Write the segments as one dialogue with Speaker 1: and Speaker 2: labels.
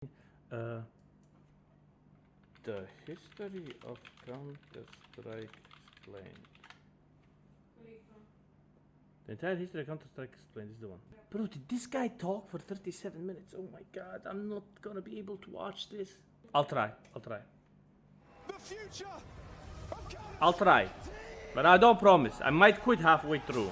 Speaker 1: The history of Counter-Strike explained. The entire history of Counter-Strike explained is the one. Bro, did this guy talk for 37 minutes? Oh my god, I'm not gonna be able to watch this. I'll try. I'll try. But I don't promise. I might quit halfway through.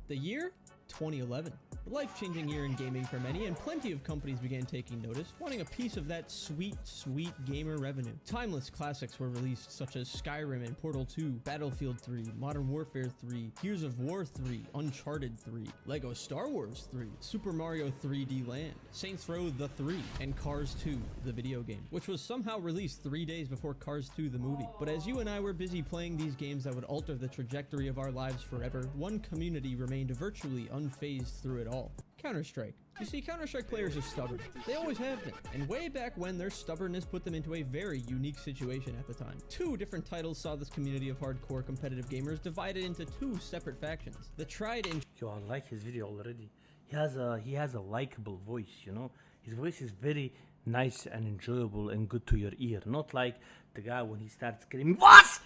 Speaker 2: The year? 2011. A life-changing year in gaming for many, and plenty of companies began taking notice, wanting a piece of that sweet, sweet gamer revenue. Timeless classics were released such as Skyrim and Portal 2, Battlefield 3, Modern Warfare 3, Gears of War 3, Uncharted 3, Lego Star Wars 3, Super Mario 3D Land, Saints Row The 3, and Cars 2, the video game, which was somehow released 3 days before Cars 2, the movie. But as you and I were busy playing these games that would alter the trajectory of our lives forever, one community remained virtually unfazed through it all. Counter-Strike. You see, Counter-Strike players are stubborn. They always have been. And way back when, their stubbornness put them into a very unique situation at the time. 2 different titles saw this community of hardcore competitive gamers divided into 2 separate factions. The tried and...
Speaker 1: Yo, I like his video already. He has a likable voice, you know? His voice is very nice and enjoyable and good to your ear. Not like the guy when he starts screaming, Was?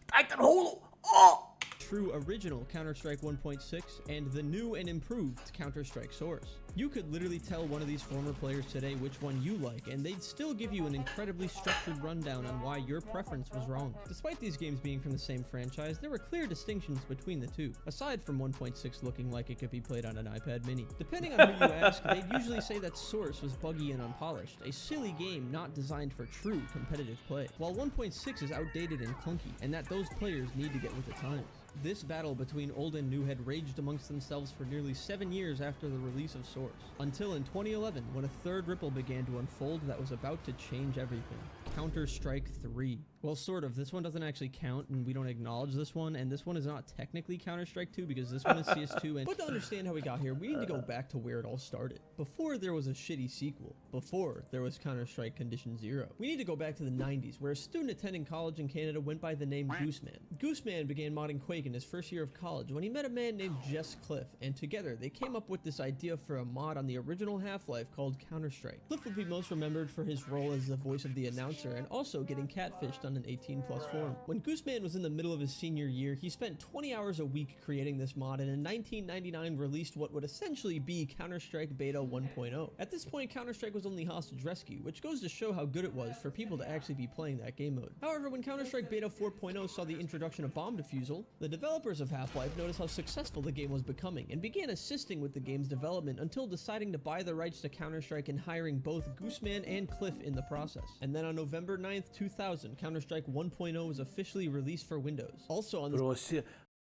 Speaker 1: Titan Holo! Oh!
Speaker 2: True original Counter-Strike 1.6 and the new and improved Counter-Strike Source. You could literally tell one of these former players today which one you like, and they'd still give you an incredibly structured rundown on why your preference was wrong. Despite these games being from the same franchise, there were clear distinctions between the two, aside from 1.6 looking like it could be played on an iPad mini. Depending on who you ask, they'd usually say that Source was buggy and unpolished, a silly game not designed for true competitive play, while 1.6 is outdated and clunky, and that those players need to get with the times. This battle between old and new had raged amongst themselves for nearly 7 years after the release of Source, until in 2011 when a third ripple began to unfold that was about to change everything. Counter-Strike 3. Well, sort of. This one doesn't actually count, and we don't acknowledge this one, and this one is not technically Counter-Strike 2 because this one is CS2, but to understand how we got here, we need to go back to where it all started. Before there was a shitty sequel. Before there was Counter-Strike Condition Zero. We need to go back to the 90s, where a student attending college in Canada went by the name Gooseman. Gooseman began modding Quake in his first year of college when he met a man named Jess Cliff, and together they came up with this idea for a mod on the original Half-Life called Counter-Strike. Cliff would be most remembered for his role as the voice of the announcer and also getting catfished on an 18+ forum. When Gooseman was in the middle of his senior year, he spent 20 hours a week creating this mod and in 1999 released what would essentially be Counter-Strike Beta 1.0. At this point, Counter-Strike was only hostage rescue, which goes to show how good it was for people to actually be playing that game mode. However, when Counter-Strike Beta 4.0 saw the introduction of bomb defusal, the developers of Half-Life noticed how successful the game was becoming and began assisting with the game's development until deciding to buy the rights to Counter-Strike and hiring both Gooseman and Cliff in the process. And then on November 9th, 2000, Counter-Strike 1.0 was officially released for Windows. Also on this...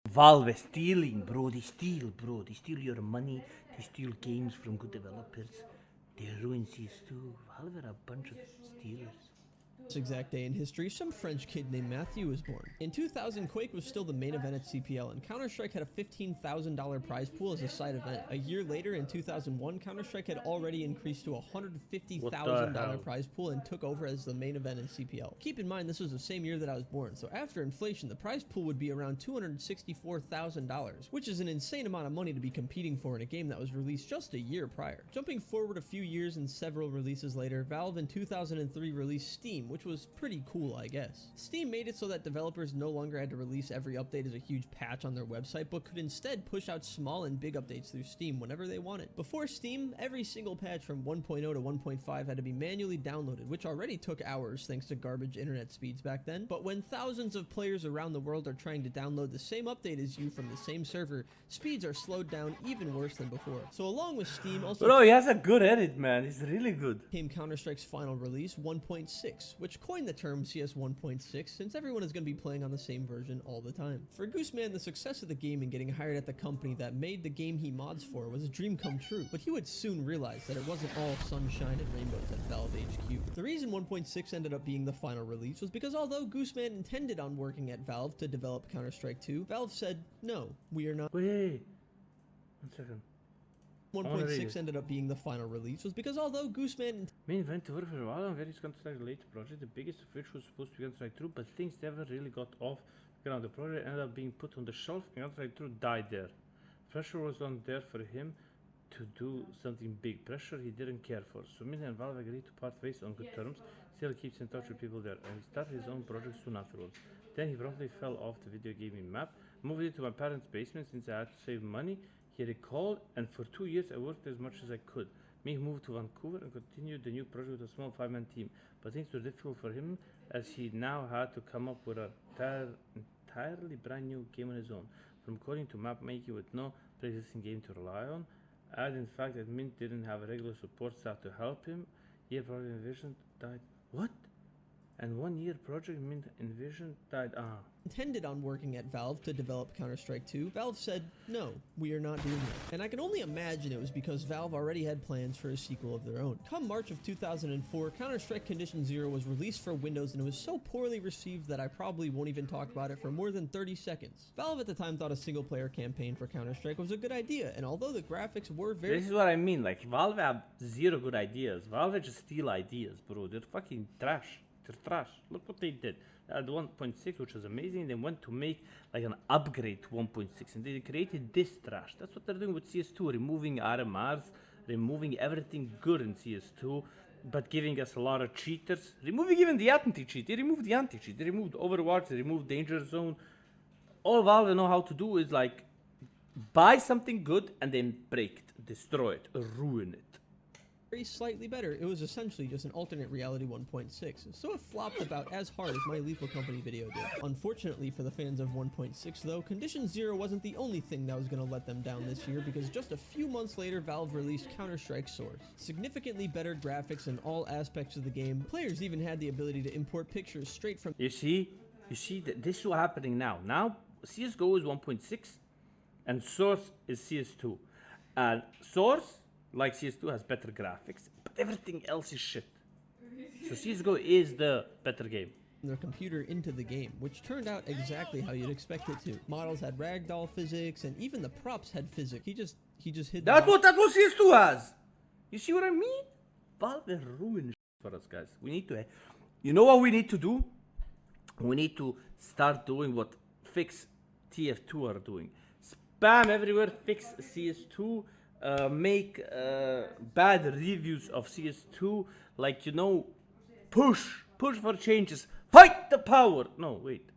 Speaker 1: Valve is stealing, bro. They steal your money. They steal games from good developers. They ruin CS2. Valve are a bunch of stealers.
Speaker 2: This exact day in history, some French kid named Matthew was born. In 2000, Quake was still the main event at CPL, and Counter-Strike had a $15,000 prize pool as a side event. A year later, in 2001, Counter-Strike had already increased to a $150,000 prize pool and took over as the main event in CPL. Keep in mind, this was the same year that I was born, so after inflation, the prize pool would be around $264,000, which is an insane amount of money to be competing for in a game that was released just a year prior. Jumping forward a few years and several releases later, Valve in 2003 released Steam, which was pretty cool, I guess. Steam made it so that developers no longer had to release every update as a huge patch on their website, but could instead push out small and big updates through Steam whenever they wanted. Before Steam, every single patch from 1.0 to 1.5 had to be manually downloaded, which already took hours thanks to garbage internet speeds back then. But when thousands of players around the world are trying to download the same update as you from the same server, speeds are slowed down even worse than before. So along with Steam, also...
Speaker 1: Bro, he has a good edit, man. He's really good.
Speaker 2: Came Counter-Strike's final release, 1.6, which coined the term CS 1.6 since everyone is going to be playing on the same version all the time. For Gooseman, the success of the game and getting hired at the company that made the game he mods for was a dream come true, but he would soon realize that it wasn't all sunshine and rainbows at Valve HQ. The reason 1.6 ended up being the final release was because although Gooseman intended on working at Valve to develop Counter-Strike 2, Valve said, no, we are not.
Speaker 1: Wait, 1 second.
Speaker 2: 1.6 ended up being the final release was because although Gooseman...
Speaker 1: Main event to work for a while on various Counter-Strike related projects, the biggest of which was supposed to be Counter-Strike 2, but things never really got off The project ended up being put on the shelf, and Counter-Strike 2 died there. Pressure was not there for him to do something big. Pressure he didn't care for. So Mini and Valve agreed to part ways on good terms. Still keeps in touch with people there, and he started his own project soon afterwards. Then he promptly fell off the video gaming map, moved into my parents' basement since I had to save money. He recalled, and for 2 years I worked as much as I could. Me moved to Vancouver and continued the new project with a small 5-man team, but things were difficult for him as he now had to come up with an entirely brand new game on his own, from coding to map making with no pre-existing game to rely on. And in fact, that Mint didn't have a regular support staff to help him. Year project Envision died. What? And 1 year project Mint Envision died.
Speaker 2: Intended on working at Valve to develop Counter-Strike 2, Valve said, no, we are not doing that. And I can only imagine it was because Valve already had plans for a sequel of their own. Come March of 2004, Counter-Strike Condition Zero was released for Windows, and it was so poorly received that I probably won't even talk about it for more than 30 seconds. Valve at the time thought a single-player campaign for Counter-Strike was a good idea, and although the graphics were very—
Speaker 1: This is what I mean, like, Valve have zero good ideas. Valve just steal ideas, bro. They're fucking trash. They're trash. Look what they did. They had 1.6, which was amazing. They went to make like an upgrade to 1.6, and they created this trash. That's what they're doing with CS2, removing RMRs, removing everything good in CS2, but giving us a lot of cheaters. Removing even the anti-cheat. They removed the anti-cheat. They removed Overwatch. They removed Danger Zone. All Valve know how to do is like buy something good and then break it, destroy it, ruin it.
Speaker 2: very slightly better. It was essentially just an alternate reality 1.6, so it flopped about as hard as my Lethal Company video did. Unfortunately for the fans of 1.6 though, Condition Zero wasn't the only thing that was going to let them down this year, because just a few months later Valve released Counter-Strike Source. Significantly better graphics in all aspects of the game. Players even had the ability to import pictures straight from—
Speaker 1: You see that this is what's happening now. Now CSGO is 1.6 and Source is CS2. And Source, like CS2, has better graphics, but everything else is shit. So CSGO is the better game.
Speaker 2: Their computer into the game, which turned out exactly how you'd expect it to. Models had ragdoll physics, and even the props had physics. He just hid—
Speaker 1: That's what CS2 has. You see what I mean? Valve ruined for us, guys. We need to, you know what we need to do? We need to start doing what Fix TF2 are doing. Spam everywhere, fix CS2, make bad reviews of CS2, like, you know, push for changes, fight the power. No, wait,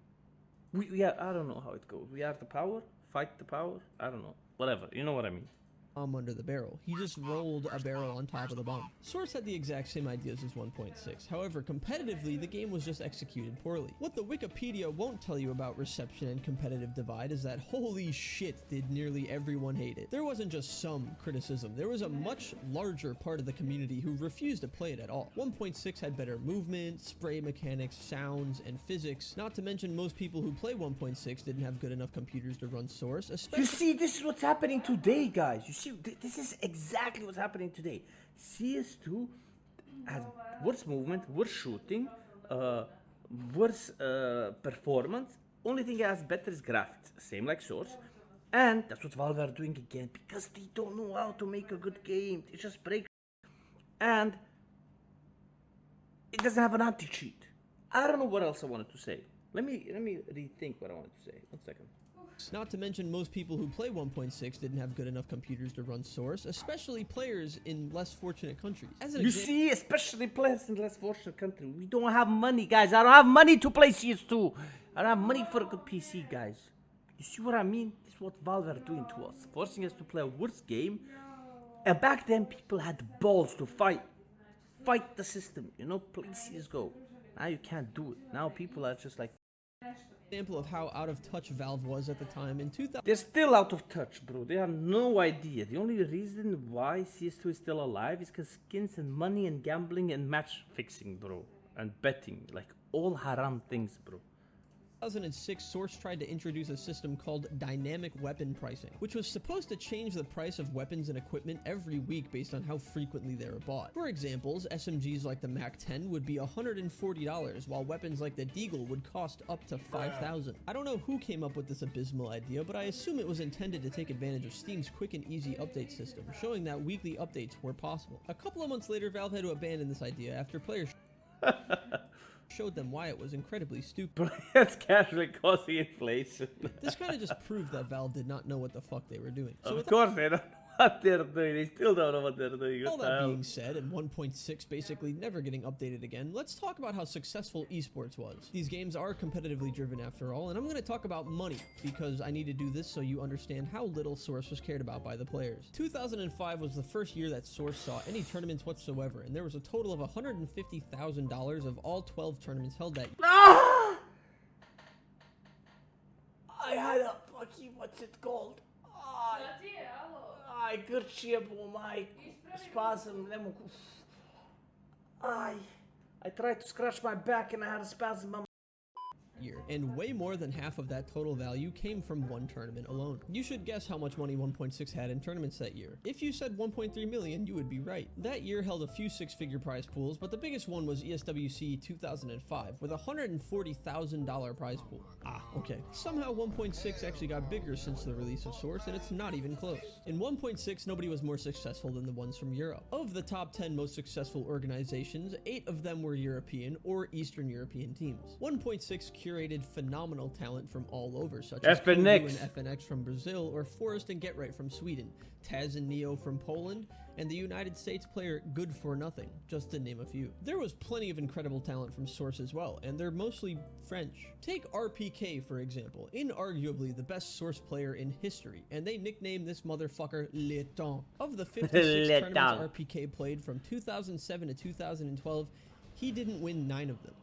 Speaker 1: we are, I don't know how it goes. We are the power, fight the power, I don't know, whatever, you know what I mean.
Speaker 2: Bomb under the barrel. He just rolled a barrel on top of the bomb. Source had the exact same ideas as 1.6. However, competitively, the game was just executed poorly. What the Wikipedia won't tell you about reception and competitive divide is that holy shit did nearly everyone hate it. There wasn't just some criticism. There was a much larger part of the community who refused to play it at all. 1.6 had better movement, spray mechanics, sounds, and physics. Not to mention most people who play 1.6 didn't have good enough computers to run Source, especially—
Speaker 1: You see, this is what's happening today, guys. You see, this is exactly what's happening today. CS2 has worse movement, worse shooting, worse performance. Only thing it has better is graphics, same like Source. And that's what Valve are doing again, because they don't know how to make a good game. They just break. And it doesn't have an anti-cheat. I don't know what else I wanted to say. Let me rethink what I wanted to say. 1 second.
Speaker 2: Not to mention most people who play 1.6 didn't have good enough computers to run Source, especially players in less fortunate countries. As an
Speaker 1: You see, especially players in less fortunate countries. We don't have money, guys. I don't have money to play CS2. I don't have money for a good PC, guys. You see what I mean? This is what Valve are doing to us, forcing us to play a worse game. And back then, people had balls to fight the system, you know, play CSGO. Now you can't do it. Now people are just like—
Speaker 2: Example of how out of touch Valve was at the time in 2000.
Speaker 1: They're still out of touch, bro. They have no idea. The only reason why CS2 is still alive is because skins and money and gambling and match fixing, bro. And betting. Like, all haram things, bro.
Speaker 2: 2006, Source tried to introduce a system called dynamic weapon pricing, which was supposed to change the price of weapons and equipment every week based on how frequently they were bought. For examples, SMGs like the MAC-10 would be $140, while weapons like the Deagle would cost up to $5,000. I don't know who came up with this abysmal idea, but I assume it was intended to take advantage of Steam's quick and easy update system, showing that weekly updates were possible. A couple of months later, Valve had to abandon this idea after players showed them why it was incredibly stupid.
Speaker 1: Bro, it's casually causing inflation.
Speaker 2: This kind of just proved that Valve did not know what the fuck they were doing. So
Speaker 1: Of course they don't know what they're doing. They still don't know what they're doing.
Speaker 2: all that being said, and 1.6 basically never getting updated again, let's talk about how successful esports was. These games are competitively driven after all, and I'm going to talk about money, because I need to do this so you understand how little Source was cared about by the players. 2005 was the first year that Source saw any tournaments whatsoever, and there was a total of $150,000 of all 12 tournaments held that year.
Speaker 1: I had a fucking, what's it called? I could ship my spasm. I tried to scratch my back and I had a spasm.
Speaker 2: Year, and way more than half of that total value came from one tournament alone. You should guess how much money 1.6 had in tournaments that year. If you said 1.3 million, you would be right. That year held a few six-figure prize pools, but the biggest one was ESWC 2005 with a $140,000 prize pool. Okay. Somehow 1.6 actually got bigger since the release of Source, and it's not even close. In 1.6, nobody was more successful than the ones from Europe. Of the top 10 most successful organizations, 8 of them were European or Eastern European teams. 1.6 curated phenomenal talent from all over, such as ZywOo and FNX from Brazil, or Forrest and Get Right from Sweden, Taz and Neo from Poland, and the United States player Good for Nothing, just to name a few. There was plenty of incredible talent from Source as well, and they're mostly French. Take RPK for example, inarguably the best Source player in history, and they nicknamed this motherfucker Le Temps. Of the 56 tournaments RPK played from 2007 to 2012, he didn't win 9 of them.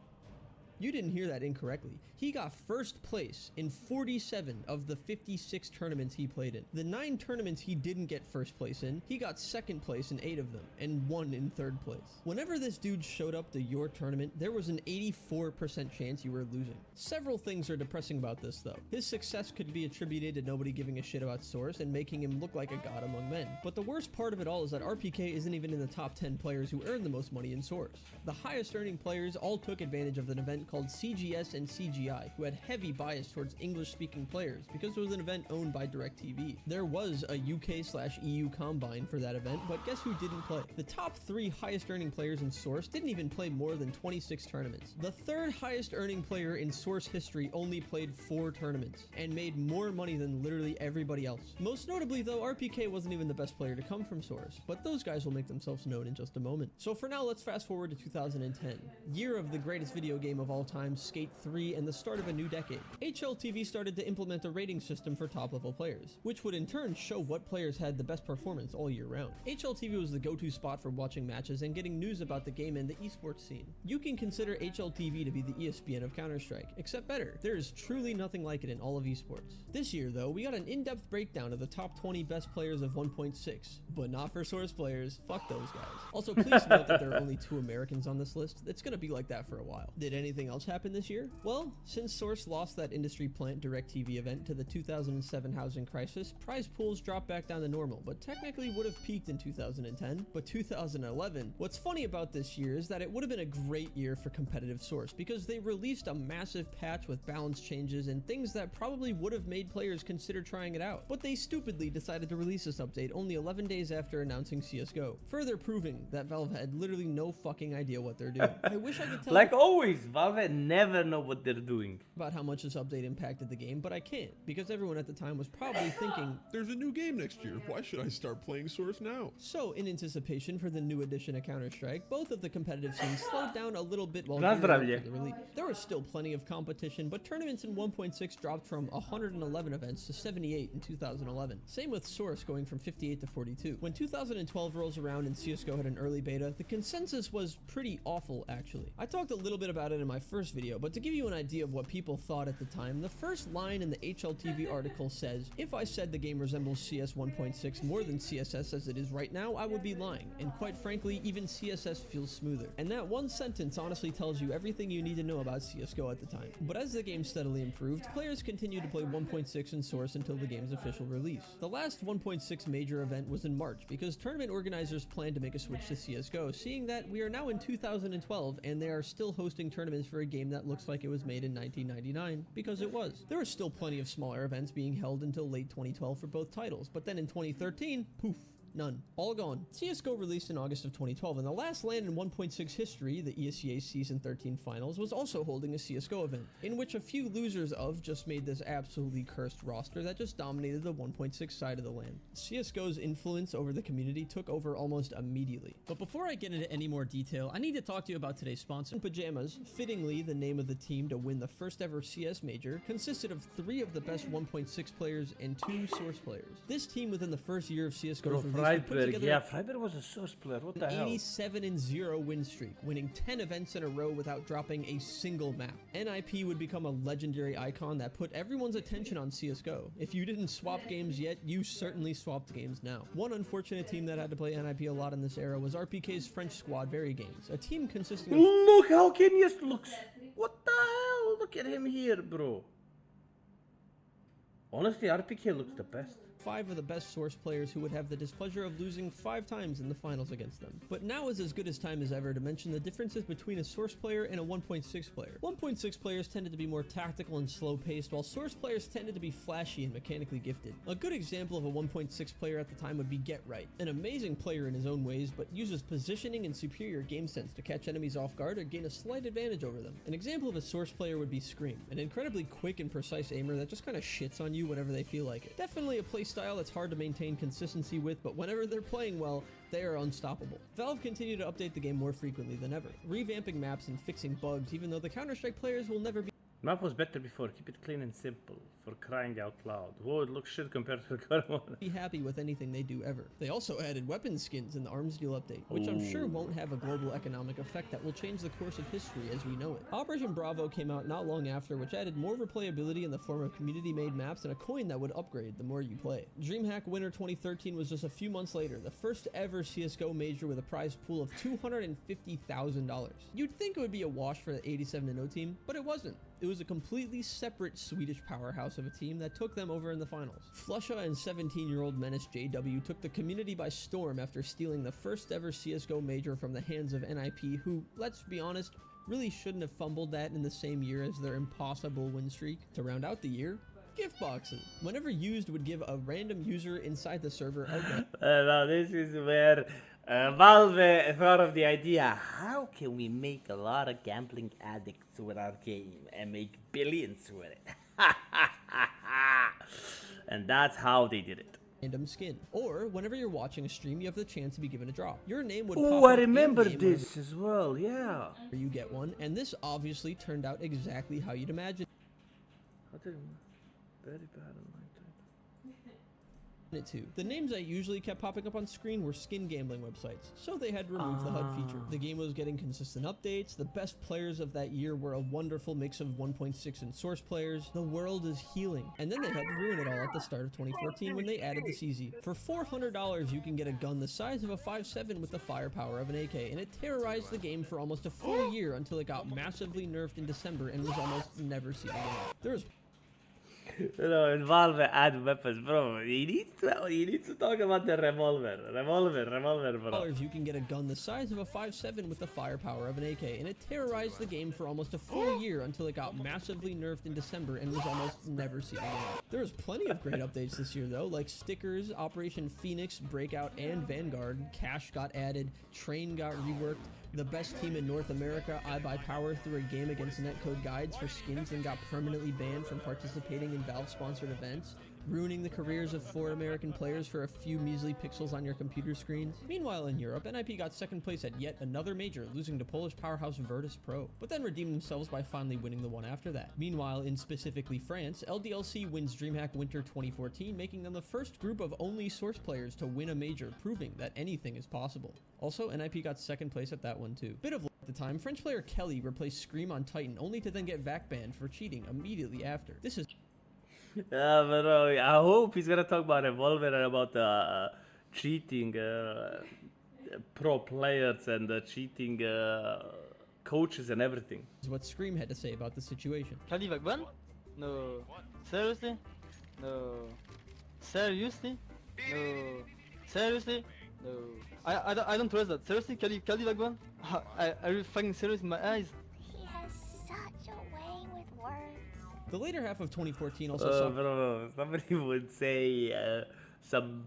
Speaker 2: You didn't hear that incorrectly. He got first place in 47 of the 56 tournaments he played in. The 9 tournaments he didn't get first place in, he got second place in 8 of them and won in third place. Whenever this dude showed up to your tournament, there was an 84% chance you were losing. Several things are depressing about this though. His success could be attributed to nobody giving a shit about Source and making him look like a god among men. But the worst part of it all is that RPK isn't even in the top 10 players who earn the most money in Source. The highest earning players all took advantage of an event called CGS and CGI, who had heavy bias towards English-speaking players because it was an event owned by DirecTV. There was a UK/EU combine for that event, but guess who didn't play? The top 3 highest earning players in Source didn't even play more than 26 tournaments. The 3rd highest earning player in Source history only played 4 tournaments and made more money than literally everybody else. Most notably though, RPK wasn't even the best player to come from Source, but those guys will make themselves known in just a moment. So for now, let's fast forward to 2010, year of the greatest video game of all time, Skate 3, and the start of a new decade. HLTV started to implement a rating system for top level players, which would in turn show what players had the best performance all year round. HLTV was the go-to spot for watching matches and getting news about the game and the esports scene. You can consider HLTV to be the ESPN of Counter-Strike, except better. There is truly nothing like it in all of esports. This year though, we got an in-depth breakdown of the top 20 best players of 1.6, but not for Source players. Fuck those guys. Also, please note that there are only 2 Americans on this list. It's gonna be like that for a while. Did anything else happen this year? Well, since Source lost that industry plant DirecTV event to the 2007 housing crisis, prize pools dropped back down to normal, but technically would have peaked in 2010. But 2011, what's funny about this year is that it would have been a great year for competitive Source because they released a massive patch with balance changes and things that probably would have made players consider trying it out. But they stupidly decided to release this update only 11 days after announcing CSGO, further proving that Valve had literally no fucking idea what they're doing. I wish I could tell
Speaker 1: like always, Valve never know what they're doing
Speaker 2: about how much this update impacted the game, but I can't, because everyone at the time was probably thinking,
Speaker 3: there's a new game next year, why should I start playing Source now?
Speaker 2: So in anticipation for the new edition of Counter-Strike, both of the competitive scenes slowed down a little bit while gearing up for the release. There was still plenty of competition, but tournaments in 1.6 dropped from 111 events to 78 in 2011. Same with Source going from 58 to 42. When 2012 rolls around and CSGO had an early beta, the consensus was pretty awful actually. I talked a little bit about it in my first video, but to give you an idea of what people thought at the time, the first line in the HLTV article says, if I said the game resembles CS 1.6 more than CSS as it is right now, I would be lying, and quite frankly, even CSS feels smoother. And that one sentence honestly tells you everything you need to know about CSGO at the time. But as the game steadily improved, players continued to play 1.6 in Source until the game's official release. The last 1.6 major event was in March, because tournament organizers planned to make a switch to CSGO, seeing that we are now in 2012 and they are still hosting tournaments for a game that looks like it was made in 1999, because it was. There were still plenty of smaller events being held until late 2012 for both titles, but then in 2013, poof. None. All gone. CSGO released in August of 2012, and the last LAN in 1.6 history, the ESEA Season 13 Finals, was also holding a CSGO event, in which a few losers of just made this absolutely cursed roster that just dominated the 1.6 side of the LAN. CSGO's influence over the community took over almost immediately. But before I get into any more detail, I need to talk to you about today's sponsor. Pajamas, fittingly the name of the team to win the first ever CS major, consisted of 3 of the best 1.6 players and 2 source players. This team within the first year of CSGO's
Speaker 1: Bro,
Speaker 2: release would put
Speaker 1: Freiberg,
Speaker 2: together
Speaker 1: yeah, Freiberg was a source player. What the
Speaker 2: an
Speaker 1: hell?
Speaker 2: 87-0 win streak, winning 10 events in a row without dropping a single map. NIP would become a legendary icon that put everyone's attention on CSGO. If you didn't swap games yet, you certainly swapped games now. One unfortunate team that had to play NIP a lot in this era was RPK's French squad Very Games, a team consisting of
Speaker 1: Look how Kenya's looks. What the hell? Look at him here, bro. Honestly, RPK looks the best.
Speaker 2: 5 of the best source players who would have the displeasure of losing 5 times in the finals against them. But now is as good as time as ever to mention the differences between a source player and a 1.6 player. 1.6 players tended to be more tactical and slow-paced, while source players tended to be flashy and mechanically gifted. A good example of a 1.6 player at the time would be Get Right, an amazing player in his own ways, but uses positioning and superior game sense to catch enemies off guard or gain a slight advantage over them. An example of a source player would be Scream, an incredibly quick and precise aimer that just kind of shits on you whenever they feel like it. Definitely a playstyle that's hard to maintain consistency with, but whenever they're playing well, they are unstoppable. Valve continue to update the game more frequently than ever, revamping maps and fixing bugs, even though the Counter-Strike players will never be
Speaker 1: Map was better before. Keep it clean and simple. For crying out loud. Whoa, it looks shit compared to the current one.
Speaker 2: happy with anything they do ever. They also added weapon skins in the arms deal update, which I'm sure won't have a global economic effect that will change the course of history as we know it. Operation Bravo came out not long after, which added more replayability in the form of community-made maps and a coin that would upgrade the more you play. DreamHack Winter 2013 was just a few months later, the first ever CSGO major with a prize pool of $250,000. You'd think it would be a wash for the 87-0 team, but it wasn't. It was a completely separate Swedish powerhouse of a team that took them over in the finals. Flusha and 17-year-old Menace JW took the community by storm after stealing the first ever CSGO major from the hands of NIP, who, let's be honest, really shouldn't have fumbled that in the same year as their impossible win streak. To round out the year, gift boxes. Whenever used, would give a random user inside the server a
Speaker 1: Now this is where Valve thought of the idea. How can we make a lot of gambling addicts with our game and make billions with it? And that's how they did it.
Speaker 2: random skin. Or whenever you're watching a stream, you have the chance to be given a drop. Your name would
Speaker 1: Oh,
Speaker 2: pop
Speaker 1: I
Speaker 2: up
Speaker 1: remember
Speaker 2: in-game
Speaker 1: this as well, yeah.
Speaker 2: whenever you get one, and this obviously turned out exactly how you'd imagine
Speaker 1: Very bad on my type.
Speaker 2: it to. The names that usually kept popping up on screen were skin gambling websites, so they had to remove the HUD feature. The game was getting consistent updates. The best players of that year were a wonderful mix of 1.6 and source players. The world is healing. And then they had to ruin it all at the start of 2014 when they added the CZ. For $400, you can get a gun the size of a 5.7 with the firepower of an AK, and it terrorized the game for almost a full year until it got massively nerfed in December and was almost never seen again. There was
Speaker 1: No, in Valve add weapons, bro. He needs to talk about the revolver, bro.
Speaker 2: You can get a gun the size of a 5.7 with the firepower of an AK, and it terrorized the game for almost a full year until it got massively nerfed in December and was almost never seen again. There was plenty of great updates this year though, like stickers, Operation Phoenix, Breakout, and Vanguard. Cash got added, Train got reworked. The best team in North America, I Buy Power, threw a game against netcode guides for skins and got permanently banned from participating in Valve-sponsored events, ruining the careers of 4 American players for a few measly pixels on your computer screens. Meanwhile, in Europe, NIP got second place at yet another major, losing to Polish powerhouse Virtus Pro, but then redeemed themselves by finally winning the one after that. Meanwhile, in specifically France, LDLC wins DreamHack Winter 2014, making them the first group of only source players to win a major, proving that anything is possible. Also, NIP got second place at that one too. Bit of luck at the time, French player Kelly replaced Scream on Titan, only to then get VAC banned for cheating immediately after. This is
Speaker 1: But I hope he's gonna talk about Revolver and about cheating pro players and cheating coaches and everything.
Speaker 2: what Scream had to say about the situation.
Speaker 4: Kelly Vagban? No. Seriously? No. Seriously? No. Seriously? No. I don't trust that. Seriously, Kelly Vagban? Are you fucking serious in my eyes?
Speaker 5: He has such a way with words.
Speaker 2: The later half of 2014 also saw
Speaker 1: Bro, somebody would say some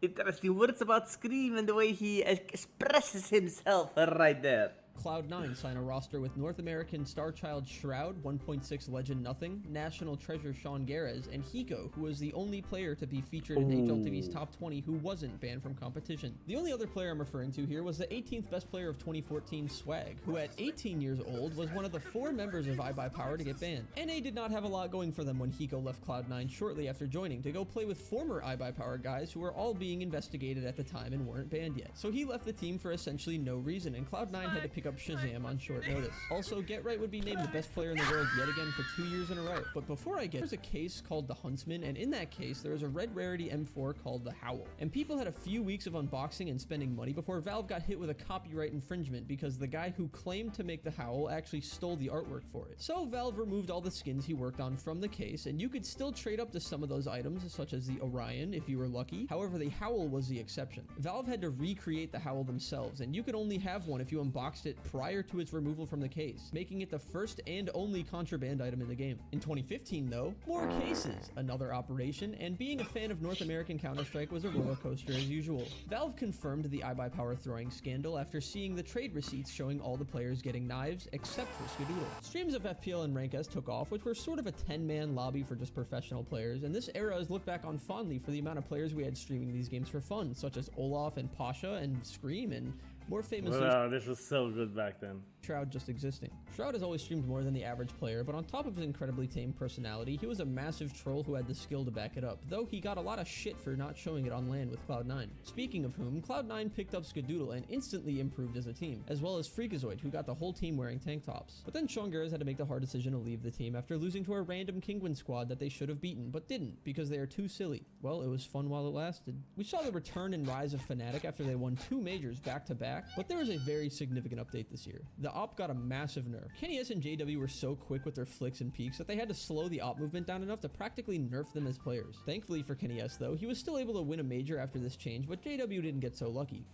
Speaker 1: interesting words about Scream and the way he expresses himself right there.
Speaker 2: Cloud9 sign a roster with North American star child Shroud, 1.6 legend Nothing, National Treasure Sean Garez, and Hiko, who was the only player to be featured in HLTV's top 20 who wasn't banned from competition. The only other player I'm referring to here was the 18th best player of 2014, Swag, who at 18 years old was one of the 4 members of iBuyPower to get banned. NA did not have a lot going for them when Hiko left Cloud9 shortly after joining to go play with former iBuyPower guys who were all being investigated at the time and weren't banned yet. So he left the team for essentially no reason, and Cloud9 had to pick up Shazam on short notice. Also, Get Right would be named the best player in the world yet again for 2 years in a row. But before I get, there's a case called the Huntsman, and in that case, there was a red rarity M4 called the Howl. And people had a few weeks of unboxing and spending money before Valve got hit with a copyright infringement because the guy who claimed to make the Howl actually stole the artwork for it. So Valve removed all the skins he worked on from the case, and you could still trade up to some of those items, such as the Orion if you were lucky. However, the Howl was the exception. Valve had to recreate the Howl themselves, and you could only have one if you unboxed it prior to its removal from the case, making it the first and only contraband item in the game. In 2015 though, more cases, another operation, and being a fan of North American Counter-Strike was a roller coaster as usual. Valve confirmed the iBuyPower throwing scandal after seeing the trade receipts showing all the players getting knives except for Skadoodle. Streams of FPL and Rank S took off, which were sort of a 10-man lobby for just professional players, and this era is looked back on fondly for the amount of players we had streaming these games for fun, such as Olaf and Pasha and Scream, and more famously,
Speaker 1: Wow, this was so good back then.
Speaker 2: Shroud just existing. Shroud has always streamed more than the average player, but on top of his incredibly tame personality, he was a massive troll who had the skill to back it up, though he got a lot of shit for not showing it on LAN with Cloud9. Speaking of whom, Cloud9 picked up Skadoodle and instantly improved as a team, as well as Freakazoid, who got the whole team wearing tank tops. But then Sean Garez had to make the hard decision to leave the team after losing to a random Kingwin squad that they should have beaten, but didn't, because they are too silly. Well, it was fun while it lasted. We saw the return and rise of Fnatic after they won 2 majors back to back, but there was a very significant update this year. The op got a massive nerf. Kenny S and JW were so quick with their flicks and peeks that they had to slow the op movement down enough to practically nerf them as players. Thankfully for Kenny S though, he was still able to win a major after this change, but JW didn't get so lucky.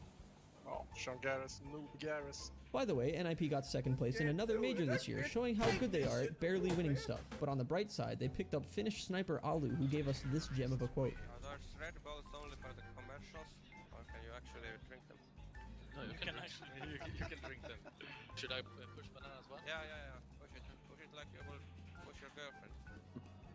Speaker 6: Oh, Sean Garez, noob Garez.
Speaker 2: By the way, NIP got second place in another major this year, showing how good they are at barely winning stuff. But on the bright side, they picked up Finnish sniper Alu, who gave us this gem of a quote.
Speaker 7: Are those red balls only for the commercials, or can you actually drink them?
Speaker 8: No, you can actually, you can drink them. Should I push banana as well?
Speaker 7: Yeah. Push it like you will push your girlfriend.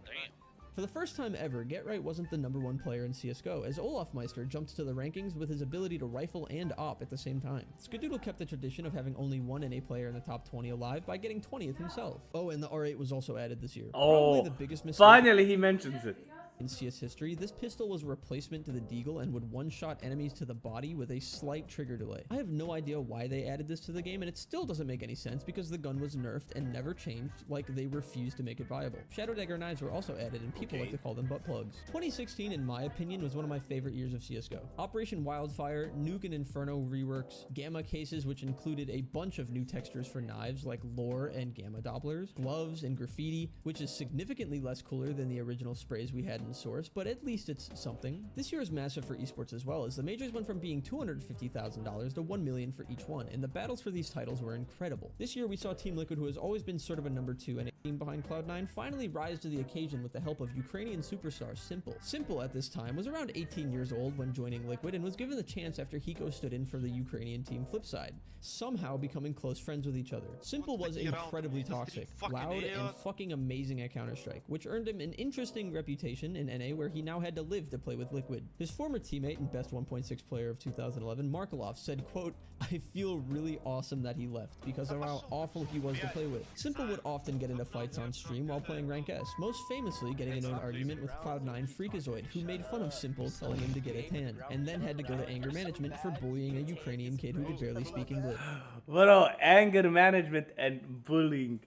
Speaker 8: Damn.
Speaker 2: For the first time ever, Get Right wasn't the #1 player in CSGO, as Olaf Meister jumped to the rankings with his ability to rifle and op at the same time. Skadoodle kept the tradition of having only one NA player in the top 20 alive by getting 20th himself. Oh, and the R8 was also added this year.
Speaker 1: Oh,
Speaker 2: probably the biggest mistake
Speaker 1: finally he mentions it.
Speaker 2: in CS history. This pistol was a replacement to the Deagle and would one-shot enemies to the body with a slight trigger delay. I have no idea why they added this to the game, and it still doesn't make any sense because the gun was nerfed and never changed, like they refused to make it viable. Shadow Dagger knives were also added, and people like to call them butt plugs. 2016, in my opinion, was one of my favorite years of CSGO. Operation Wildfire, Nuke and Inferno reworks, Gamma cases, which included a bunch of new textures for knives like Lore and Gamma Dopplers, gloves and graffiti, which is significantly less cooler than the original sprays we had in Source, but at least it's something. This year is massive for esports as well, as the majors went from being $250,000 to $1 million for each one, and the battles for these titles were incredible. This year we saw Team Liquid, who has always been sort of a #2 and a team behind Cloud9, finally rise to the occasion with the help of Ukrainian superstar Simple. Simple at this time was around 18 years old when joining Liquid and was given the chance after Hiko stood in for the Ukrainian team Flipside, somehow becoming close friends with each other. Simple was incredibly toxic, loud, and fucking amazing at Counter-Strike, which earned him an interesting reputation in NA where he now had to live to play with Liquid. His former teammate and best 1.6 player of 2011, Markelov, said, quote, "I feel really awesome that he left because of how awful he was to play with." Simple would often get into fights on stream while playing Rank S, most famously getting into an argument with Cloud9 Freakazoid, who made fun of Simple, telling him to get a tan, and then had to go to anger management for bullying a Ukrainian kid who could barely speak English.
Speaker 1: Bro, anger management and bullying.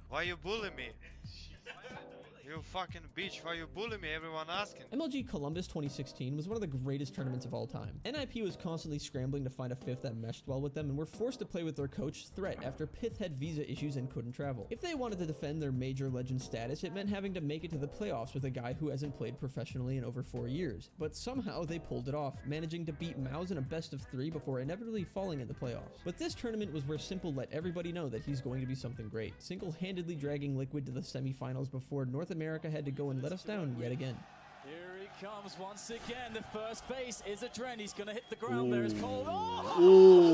Speaker 9: Why you bully me? You fucking bitch, why you bully me? Everyone asking.
Speaker 2: MLG Columbus 2016 was one of the greatest tournaments of all time. NIP was constantly scrambling to find a fifth that meshed well with them and were forced to play with their coach, Threat, after Pith had visa issues and couldn't travel. If they wanted to defend their major legend status, it meant having to make it to the playoffs with a guy who hasn't played professionally in over 4 years. But somehow they pulled it off, managing to beat Mouse in a best-of-3 before inevitably falling in the playoffs. But this tournament was where Simple let everybody know that he's going to be something great, single-handedly dragging Liquid to the semifinals before North America had to go and let us down yet again.
Speaker 6: Here he
Speaker 10: comes once again. The first base is a trend. He's going to hit the ground there as Cold. Oh!
Speaker 1: Ooh.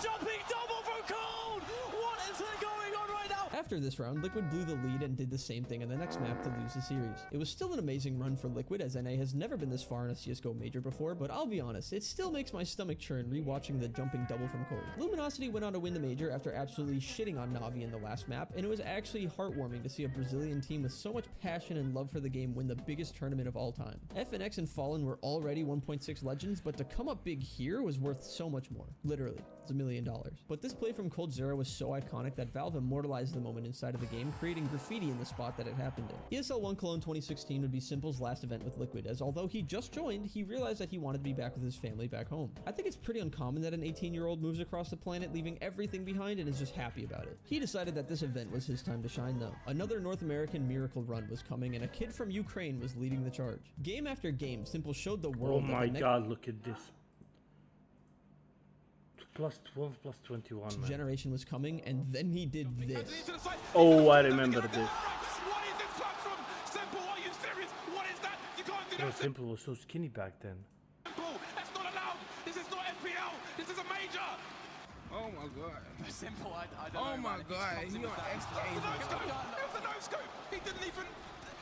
Speaker 10: Jumping double from Cold! What is going on right now?
Speaker 2: After this round, Liquid blew the lead and did the same thing in the next map to lose the series. It was still an amazing run for Liquid, as NA has never been this far in a CSGO major before, but I'll be honest, it still makes my stomach churn rewatching the jumping double from Cold. Luminosity went on to win the major after absolutely shitting on Navi in the last map, and it was actually heartwarming to see a Brazilian team with so much passion and love for the game win the biggest tournament of all time. FNX and Fallen were already 1.6 legends, but to come up big here was worth so much more. Literally, it's $1 million. But this play from Cold Zero was so iconic that Valve immortalized the moment inside of the game, creating graffiti in the spot that it happened in. ESL 1 Cologne 2016 would be Simple's last event with Liquid, as although he just joined, he realized that he wanted to be back with his family back home. I think it's pretty uncommon that an 18-year-old moves across the planet leaving everything behind and is just happy about it. He decided that this event was his time to shine though. Another North American miracle run was coming and a kid from Ukraine was leading the charge. Game after game, Simple showed the world
Speaker 1: Oh my god, look at this. Plus 12, plus 21, man.
Speaker 2: generation was coming, and then he did this.
Speaker 1: Oh, I remember this. Bro, Simple was so skinny back then.
Speaker 11: That's not allowed. This is not FPL. This is a major.
Speaker 12: Oh my god.
Speaker 10: Simple, I don't know.
Speaker 12: Oh my god. He on XK.
Speaker 11: It was a no scope. He didn't even.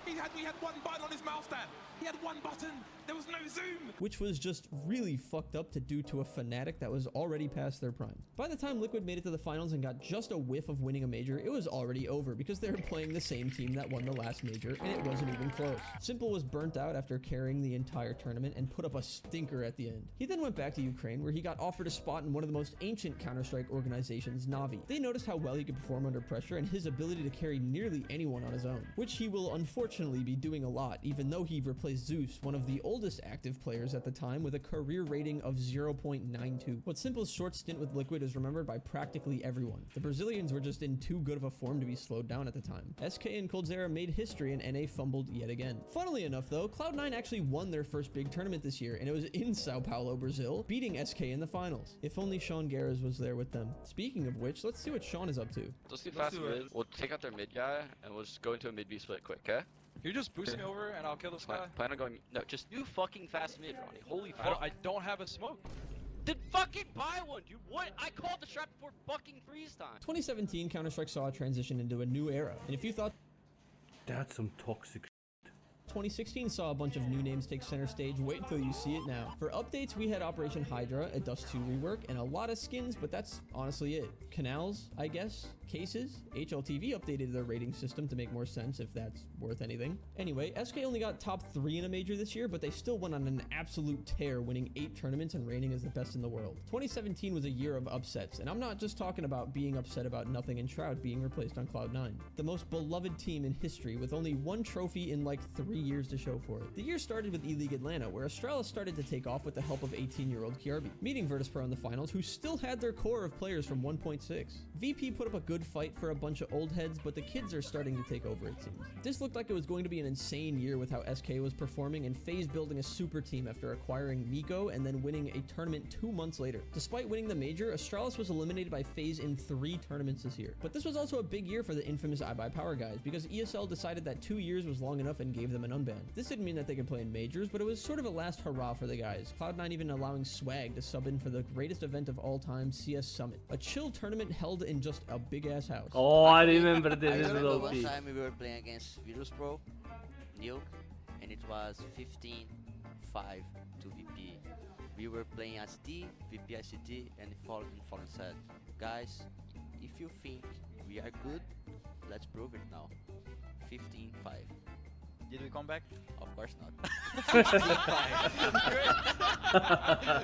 Speaker 11: We had one button on his mouse stand. He had one button. There was no zoom.
Speaker 2: Which was just really fucked up to do to a Fnatic that was already past their prime. By the time Liquid made it to the finals and got just a whiff of winning a major, it was already over because they were playing the same team that won the last major, and it wasn't even close. Simple was burnt out after carrying the entire tournament and put up a stinker at the end. He then went back to Ukraine, where he got offered a spot in one of the most ancient Counter-Strike organizations, Navi. They noticed how well he could perform under pressure and his ability to carry nearly anyone on his own, which he will unfortunately be doing a lot, even though he replaced ZywOo, one of the oldest active players at the time, with a career rating of 0.92. But Simple's short stint with Liquid is remembered by practically everyone. The Brazilians were just in too good of a form to be slowed down at the time. SK and Coldzera made history and NA fumbled yet again. Funnily enough though, Cloud9 actually won their first big tournament this year, and it was in Sao Paulo, Brazil, beating SK in the finals. If only Sean Garras was there with them. Speaking of which, let's see what Sean is up to.
Speaker 13: Let's do fast mid. We'll take out their mid guy, and we'll just go into a mid B split quick, okay?
Speaker 8: You just boost me over and I'll kill this guy.
Speaker 13: Plan on going. No, just do fucking fast mid, Ronnie. Holy fuck.
Speaker 8: I don't have a smoke.
Speaker 13: Then fucking buy one, dude. What? I called the shot before fucking freeze time.
Speaker 2: 2017, Counter-Strike saw a transition into a new era, and if you thought
Speaker 1: That's some toxic
Speaker 2: 2016 saw a bunch of new names take center stage, wait until you see it now. For updates, we had Operation Hydra, a Dust 2 rework, and a lot of skins, but that's honestly it. Canals, I guess? Cases? HLTV updated their rating system to make more sense, if that's worth anything. Anyway, SK only got top 3 in a major this year, but they still went on an absolute tear, winning 8 tournaments and reigning as the best in the world. 2017 was a year of upsets, and I'm not just talking about being upset about nothing and Shroud being replaced on Cloud9. The most beloved team in history, with only 1 trophy in like 3 years to show for it. The year started with E-League Atlanta, where Astralis started to take off with the help of 18-year-old Kiarbi, meeting Virtus.pro in the finals, who still had their core of players from 1.6. VP put up a good fight for a bunch of old heads, but the kids are starting to take over, it seems. This looked like it was going to be an insane year with how SK was performing, and FaZe building a super team after acquiring Miko and then winning a tournament 2 months later. Despite winning the major, Astralis was eliminated by FaZe in 3 tournaments this year. But this was also a big year for the infamous iBuyPower guys, because ESL decided that 2 years was long enough and gave them an unban. This didn't mean that they could play in majors, but it was sort of a last hurrah for the guys. Cloud9 even allowing Swag to sub in for the greatest event of all time, CS Summit. A chill tournament held in just a big ass house.
Speaker 1: Oh, I remember this.
Speaker 14: I
Speaker 1: This is
Speaker 14: remember
Speaker 1: OP.
Speaker 14: one time we were playing against Virtus.pro, Nuke, and it was 15-5 to VP. We were playing as D, VP ICT, and Fallen said, guys, if you think we are good, let's prove it now. 15-5.
Speaker 8: Did we come back?
Speaker 14: Of course not.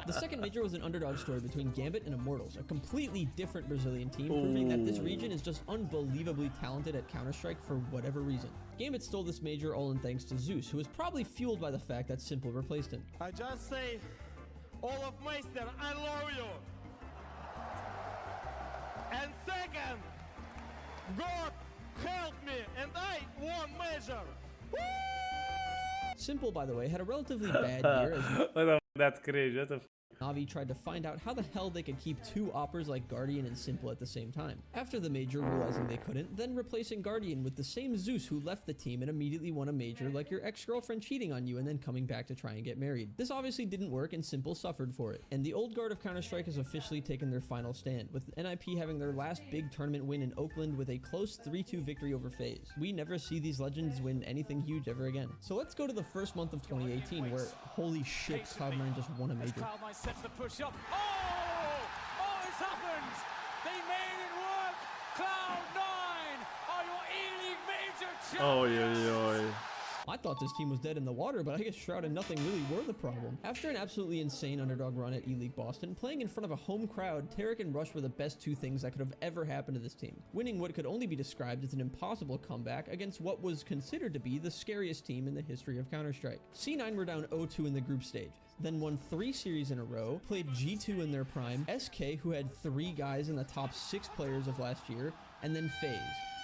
Speaker 2: The second major was an underdog story between Gambit and Immortals, a completely different Brazilian team, proving that this region is just unbelievably talented at Counter-Strike for whatever reason. Gambit stole this major all in thanks to ZywOo, who was probably fueled by the fact that Simple replaced him.
Speaker 11: I just say, all of Meister, I love you. And second, God help me, and I won major.
Speaker 2: Simple, by the way, had a relatively bad year as
Speaker 1: What the f? That's crazy. What the f?
Speaker 2: Na'Vi tried to find out how the hell they could keep two oppers like Guardian and Simple at the same time. After the major, realizing they couldn't, then replacing Guardian with the same Zeus who left the team and immediately won a major, like your ex-girlfriend cheating on you and then coming back to try and get married. This obviously didn't work and Simple suffered for it. And the old guard of Counter-Strike has officially taken their final stand, with NIP having their last big tournament win in Oakland with a close 3-2 victory over FaZe. We never see these legends win anything huge ever again. So let's go to the first month of 2018 where, holy shit, Cloud9 just won a major.
Speaker 10: Cloud9 sets the push up. Oh, it's happened! They made it work! Cloud9 are your E-League major champions!
Speaker 2: I thought this team was dead in the water, but I guess Shroud and Nothing really were the problem. After an absolutely insane underdog run at E-League Boston, playing in front of a home crowd, Tarek and Rush were the best two things that could have ever happened to this team. Winning what could only be described as an impossible comeback against what was considered to be the scariest team in the history of Counter-Strike. C9 were down 0-2 in the group stage, then won 3 series in a row, played G2 in their prime, SK, who had 3 guys in the top 6 players of last year, and then FaZe.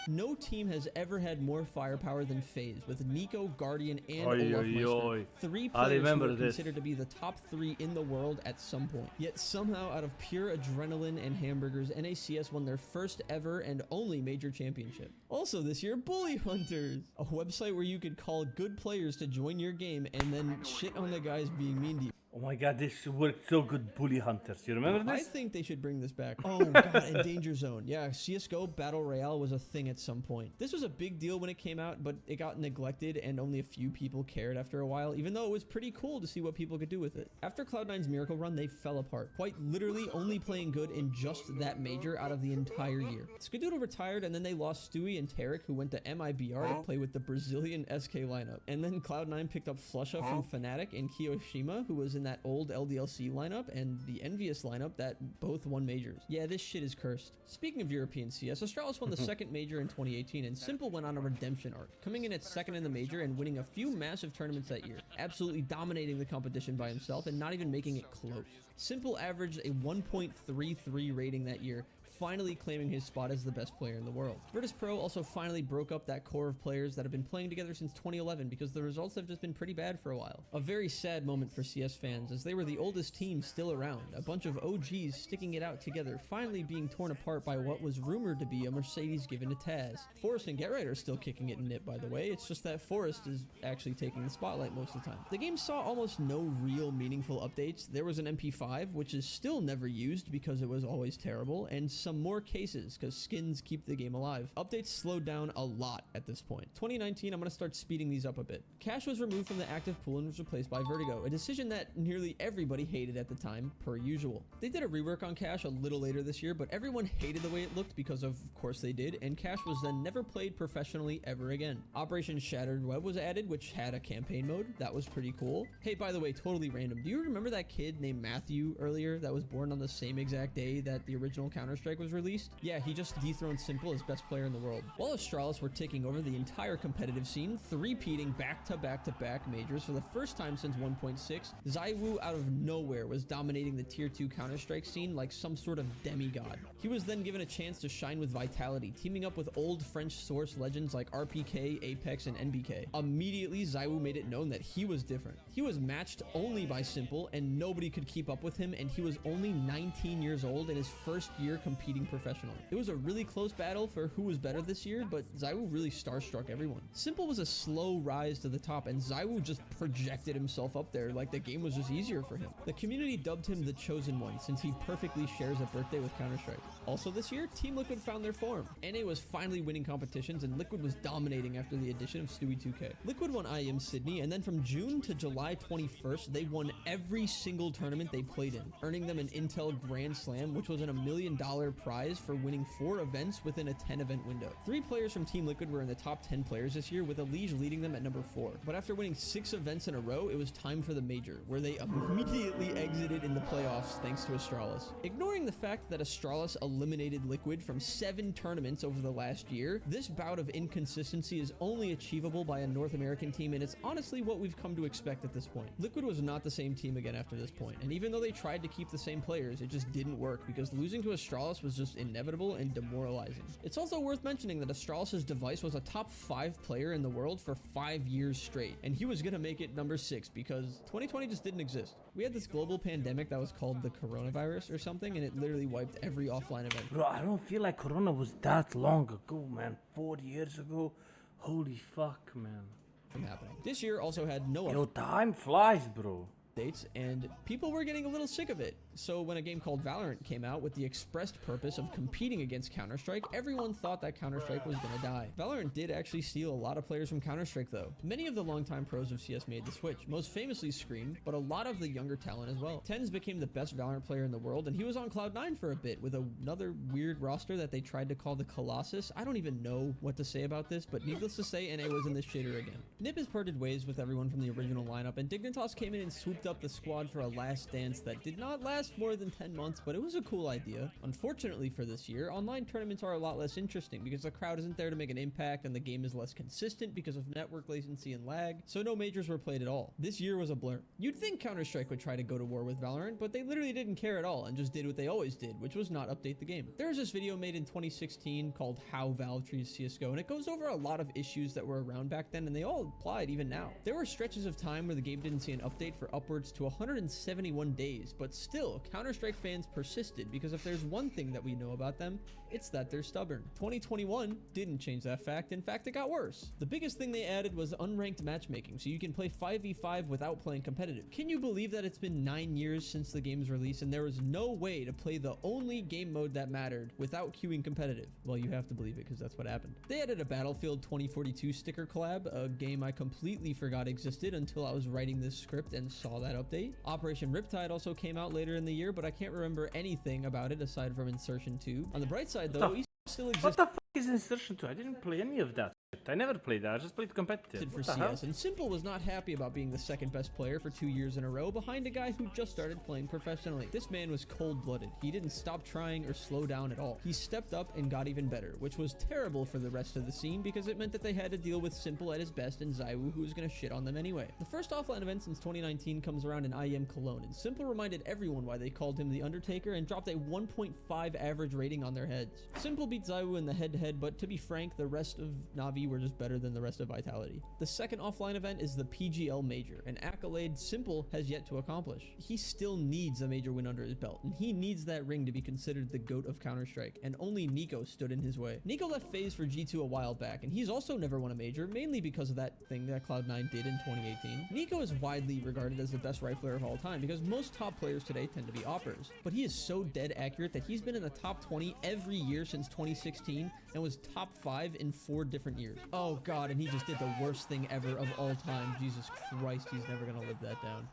Speaker 2: No team has ever had more firepower than FaZe, with Nico, Guardian, and Olafmeister, 3 players who are considered to be the top 3 in the world at some point. Yet somehow, out of pure adrenaline and hamburgers, NACS won their first ever and only major championship. Also this year, Bully Hunters, a website where you could call good players to join your game and then shit on the guys being mean to you.
Speaker 1: Oh my god, this worked so good, Bully Hunters. You remember this?
Speaker 2: I think they should bring this back. Oh god, and Danger Zone. Yeah, CSGO Battle Royale was a thing at some point. This was a big deal when it came out, but it got neglected and only a few people cared after a while, even though it was pretty cool to see what people could do with it. After Cloud9's Miracle run, they fell apart, quite literally only playing good in just that major out of the entire year. Skadoodle retired, and then they lost Stewie and Tarek, who went to MIBR to play with the Brazilian SK lineup. And then Cloud9 picked up Flusha from Fnatic and Kiyoshima, who was in that old LDLC lineup and the Envious lineup that both won majors. Yeah, this shit is cursed. Speaking of European CS, Astralis won the second major in 2018 and Simple went on a redemption arc, coming in at second in the major and winning a few massive tournaments that year, absolutely dominating the competition by himself and not even making it close. Simple averaged a 1.33 rating that year, finally claiming his spot as the best player in the world. Virtus Pro also finally broke up that core of players that have been playing together since 2011 because the results have just been pretty bad for a while. A very sad moment for CS fans as they were the oldest team still around, a bunch of OGs sticking it out together, finally being torn apart by what was rumored to be a Mercedes given to Taz. Forrest and GetRight are still kicking it in NIP, by the way. It's just that Forrest is actually taking the spotlight most of the time. The game saw almost no real meaningful updates. There was an MP5, which is still never used because it was always terrible, and some more cases because skins keep the game alive. Updates slowed down a lot at this point. 2019, I'm going to start speeding these up a bit. Cash was removed from the active pool and was replaced by Vertigo, a decision that nearly everybody hated at the time, per usual. They did a rework on Cash a little later this year, but everyone hated the way it looked because of course they did, and Cash was then never played professionally ever again. Operation Shattered Web was added, which had a campaign mode. That was pretty cool. Hey, by the way, totally random. Do you remember that kid named Matthew earlier that was born on the same exact day that the original Counter-Strike was released? Yeah, he just dethroned Simple as best player in the world. While Astralis were taking over the entire competitive scene, three-peating back-to-back-to-back majors for the first time since 1.6, ZywOo out of nowhere was dominating the Tier 2 Counter-Strike scene like some sort of demigod. He was then given a chance to shine with Vitality, teaming up with old French source legends like RPK, Apex, and NBK. Immediately, ZywOo made it known that he was different. He was matched only by Simple, and nobody could keep up with him, and he was only 19 years old in his first year competing professionally. It was a really close battle for who was better this year, but ZywOo really starstruck everyone. Simple was a slow rise to the top, and ZywOo just projected himself up there like the game was just easier for him. The community dubbed him the Chosen One, since he perfectly shares a birthday with Counter-Strike. Also this year, Team Liquid found their form. NA was finally winning competitions, and Liquid was dominating after the addition of Stewie 2K. Liquid won IEM Sydney, and then from June to July 21st, they won every single tournament they played in, earning them an Intel Grand Slam, which was an $1 million prize for winning 4 events within a 10-event window. 3 players from Team Liquid were in the top 10 players this year, with Elige leading them at number 4. But after winning 6 events in a row, it was time for the major, where they immediately exited in the playoffs thanks to Astralis. Ignoring the fact that Astralis eliminated Liquid from 7 tournaments over the last year, this bout of inconsistency is only achievable by a North American team, and it's honestly what we've come to expect at this point. Liquid was not the same team again after this point, and even though they tried to keep the same players, it just didn't work because losing to Astralis was just inevitable and demoralizing. It's also worth mentioning that Astralis' device was a top 5 player in the world for 5 years straight, and he was gonna make it number 6 because 2020 just didn't exist. We had this global pandemic that was called the coronavirus or something, and it literally wiped every offline event.
Speaker 1: Bro, I don't feel like Corona was that long ago, man. 4 years ago. Holy fuck, man.
Speaker 2: From happening. This year also had no
Speaker 1: Yo, time flies, bro.
Speaker 2: updates, and people were getting a little sick of it. So when a game called Valorant came out with the expressed purpose of competing against Counter-Strike, everyone thought that Counter-Strike was gonna die. Valorant did actually steal a lot of players from Counter-Strike though. Many of the longtime pros of CS made the switch, most famously Scream, but a lot of the younger talent as well. Tens became the best Valorant player in the world, and he was on Cloud9 for a bit with another weird roster that they tried to call the Colossus. I don't even know what to say about this, but needless to say, NA was in this shitter again. Nip has parted ways with everyone from the original lineup, and Dignitas came in and swooped up the squad for a last dance that did not last more than 10 months, but it was a cool idea. Unfortunately for this year, online tournaments are a lot less interesting because the crowd isn't there to make an impact and the game is less consistent because of network latency and lag, so no majors were played at all. This year was a blur. You'd think Counter-Strike would try to go to war with Valorant, but they literally didn't care at all and just did what they always did, which was not update the game. There was this video made in 2016 called How Valve Treats CSGO, and it goes over a lot of issues that were around back then, and they all applied even now. There were stretches of time where the game didn't see an update for upwards to 171 days, but still, Counter-Strike fans persisted because if there's one thing that we know about them, it's that they're stubborn. 2021 didn't change that fact. In fact, it got worse. The biggest thing they added was unranked matchmaking, so you can play 5v5 without playing competitive. Can you believe that it's been 9 years since the game's release and there was no way to play the only game mode that mattered without queuing competitive? Well, you have to believe it because that's what happened. They added a Battlefield 2042 sticker collab, a game I completely forgot existed until I was writing this script and saw that update. Operation Riptide also came out later in the year, but I can't remember anything about it aside from Insertion 2. On the bright side though, Esports still exists.
Speaker 1: What the fuck is Insertion 2? I didn't play any of that. I never played that. I just played competitive.
Speaker 2: For CS, and Simple was not happy about being the second best player for 2 years in a row behind a guy who just started playing professionally. This man was cold-blooded. He didn't stop trying or slow down at all. He stepped up and got even better, which was terrible for the rest of the scene because it meant that they had to deal with Simple at his best and ZywOo, who was gonna shit on them anyway. The first offline event since 2019 comes around in IEM Cologne, and Simple reminded everyone why they called him the Undertaker and dropped a 1.5 average rating on their heads. Simple beat ZywOo in the head-to-head, but to be frank, the rest of Na'Vi were just better than the rest of Vitality. The second offline event is the PGL Major, an accolade Simple has yet to accomplish. He still needs a major win under his belt, and he needs that ring to be considered the GOAT of Counter-Strike, and only Nico stood in his way. Nico left FaZe for G2 a while back, and he's also never won a major, mainly because of that thing that Cloud9 did in 2018. Nico is widely regarded as the best rifler of all time because most top players today tend to be oppers, but he is so dead accurate that he's been in the top 20 every year since 2016 and was top 5 in 4 different years. Oh god, and he just did the worst thing ever of all time. Jesus Christ, he's never gonna live that down.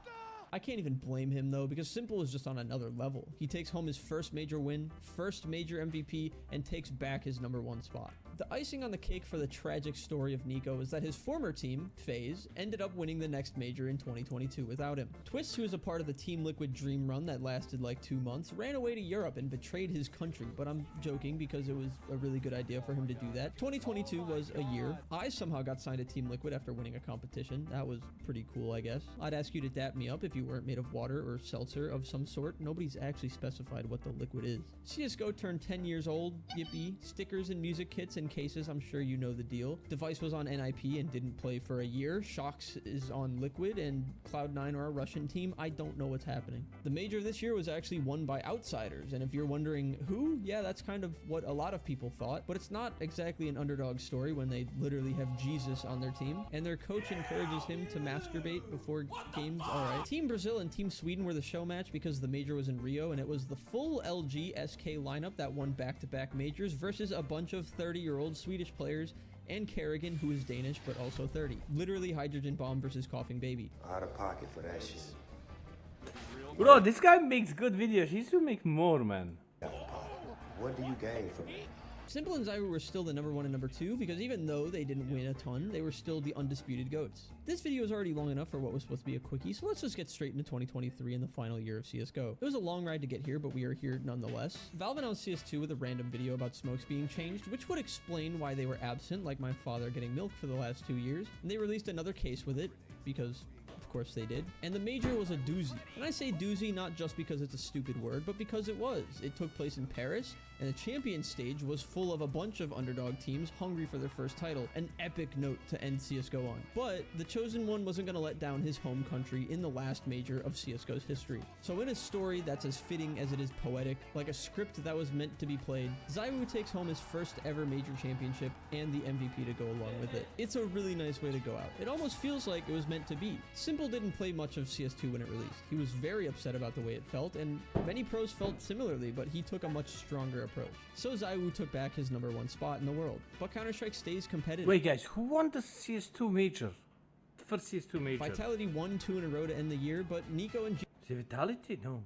Speaker 2: I can't even blame him though, because Simple is just on another level. He takes home his first major win, first major MVP, and takes back his #1 spot. The icing on the cake for the tragic story of Nico is that his former team, FaZe, ended up winning the next major in 2022 without him. Twist, who is a part of the Team Liquid dream run that lasted like 2 months, ran away to Europe and betrayed his country, but I'm joking because it was a really good idea for him to do that. 2022 was a year. I somehow got signed to Team Liquid after winning a competition. That was pretty cool, I guess. I'd ask you to dap me up if you weren't made of water or seltzer of some sort. Nobody's actually specified what the liquid is. CSGO turned 10 years old. Yippee. Stickers and music kits and cases, I'm sure you know the deal. Device was on NIP and didn't play for a year. Shox is on Liquid, and Cloud9 are a Russian team. I don't know what's happening. The major this year was actually won by outsiders, and if you're wondering who, yeah, that's kind of what a lot of people thought, but it's not exactly an underdog story when they literally have Jesus on their team, and their coach encourages him to masturbate before games. Alright. Team Brazil and Team Sweden were the show match because the major was in Rio, and it was the full LG SK lineup that won back-to-back majors versus a bunch of 30-year-old Swedish players and Kerrigan, who is Danish but also 30. Literally Hydrogen Bomb versus Coughing Baby.
Speaker 15: Out of pocket for that shit.
Speaker 1: Bro, this guy makes good videos. He should make more, man.
Speaker 15: What do you gain from it?
Speaker 2: Simple and ZywOo were still the #1 and #2 because even though they didn't win a ton, they were still the undisputed GOATs. This video is already long enough for what was supposed to be a quickie, so let's just get straight into 2023 and the final year of CSGO. It was a long ride to get here, but we are here nonetheless. Valve announced CS2 with a random video about smokes being changed, which would explain why they were absent, like my father getting milk for the last 2 years. And they released another case with it, because of course they did. And the major was a doozy. And I say doozy not just because it's a stupid word, but because it was. It took place in Paris, And the champion stage was full of a bunch of underdog teams hungry for their first title, an epic note to end CSGO on. But the chosen one wasn't going to let down his home country in the last major of CSGO's history. So in a story that's as fitting as it is poetic, like a script that was meant to be played, ZywOo takes home his first ever major championship and the MVP to go along with it. It's a really nice way to go out. It almost feels like it was meant to be. Simple didn't play much of CS2 when it released. He was very upset about the way it felt, and many pros felt similarly, but he took a much stronger approach. So ZywOo took back his #1 spot in the world. But Counter-Strike stays competitive.
Speaker 1: Wait guys, who won the CS2 major? The first CS2 major?
Speaker 2: Vitality won 2 in a row to end the year, but Nico and
Speaker 1: Vitality? No.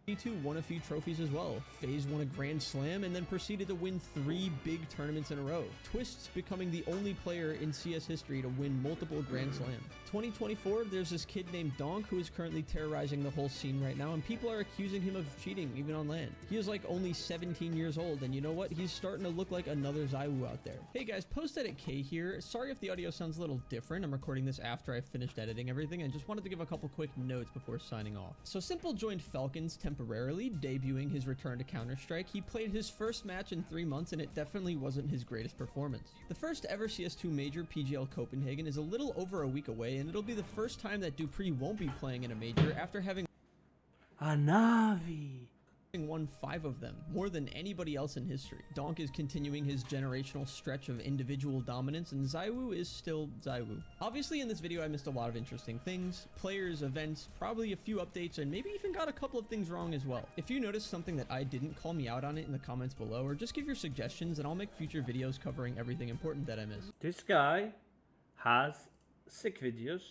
Speaker 2: G2 won a few trophies as well. FaZe won a Grand Slam and then proceeded to win 3 big tournaments in a row. Twists becoming the only player in CS history to win multiple Grand Slams. 2024, there's this kid named Donk who is currently terrorizing the whole scene right now, and people are accusing him of cheating even on LAN. He is like only 17 years old, and you know what? He's starting to look like another ZywOo out there. Hey guys, Post-Edit K here. Sorry if the audio sounds a little different. I'm recording this after I finished editing everything. I just wanted to give a couple quick notes before signing off. So Simple joined Falcons temporarily, debuting his return to Counter-Strike. He played his first match in 3 months, and it definitely wasn't his greatest performance. The first ever CS2 major, PGL Copenhagen, is a little over a week away, and it'll be the first time that Dupree won't be playing in a major after having
Speaker 1: Navi
Speaker 2: won 5 of them, more than anybody else in history. Donk is continuing his generational stretch of individual dominance, and ZywOo is still ZywOo. Obviously in this video I missed a lot of interesting things, players, events, probably a few updates, and maybe even got a couple of things wrong as well. If you noticed something that I didn't, call me out on it in the comments below, or just give your suggestions and I'll make future videos covering everything important that I missed.
Speaker 1: This guy has sick videos